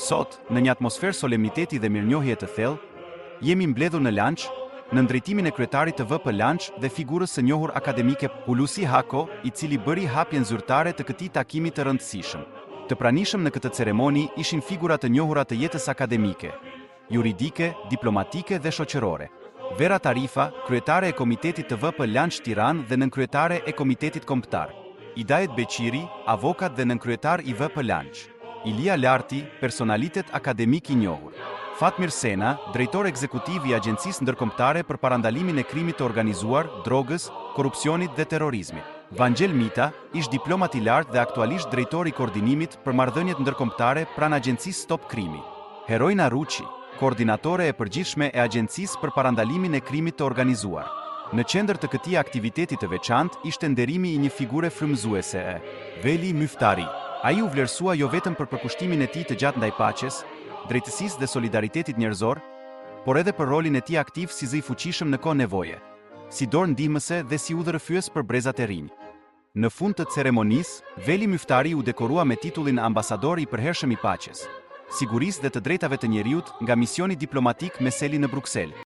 Sot, në një atmosferë solemniteti dhe mirënjohje të thellë, jemi mbledhur në Lanç, në ndrejtimin e kryetarit të VP Lanç dhe figurës së njohur akademike Hulusi Hako, i cili bëri hapjen zyrtare të këtij takimi të rëndësishëm. Të pranishëm në këtë ceremoni ishin figura të njohura të jetës akademike, juridike, diplomatike dhe shoqërore. Vera Tarifa, kryetare e Komitetit të VP Lanç Tiranë dhe nënkryetare e Komitetit Kombëtar. Hidayet Beqiri, avokat dhe nënkryetar i VP Lanç. Ilia Larti, personalitet akademik i njohur. Fatmir Sena, drejtor ekzekutiv i Agjencisë Ndërkombëtare për parandalimin e krimit të organizuar, drogës, korrupsionit dhe terrorizmit. Vangel Mita, ish diplomat i lartë dhe aktualisht drejtori i koordinimit për marrëdhëniet ndërkombëtare pranë Agjencisë Stop Krimi. Heroina Ruçi, koordinatore e përgjithshme e Agjencisë për parandalimin e krimit të organizuar. Në qendër të këtij aktiviteti të veçantë ishte nderimi i një figure frymëzuese e Veli Myftari. Ai u vlerësua jo vetëm për përkushtimin e tij të gjatë ndaj paqes, drejtësisë dhe solidaritetit njerëzor, por edhe për rolin e tij aktiv si zë i fuqishëm në kohë nevoje, si dorë ndihmëse dhe si udhërrëfyes për brezat e rinj. Në fund të ceremonisë, Veli Myftari u dekorua me titullin ambasador i përhershëm i paqes, sigurisë dhe të drejtave të njerëzit nga misioni diplomatik me seli në Bruksel.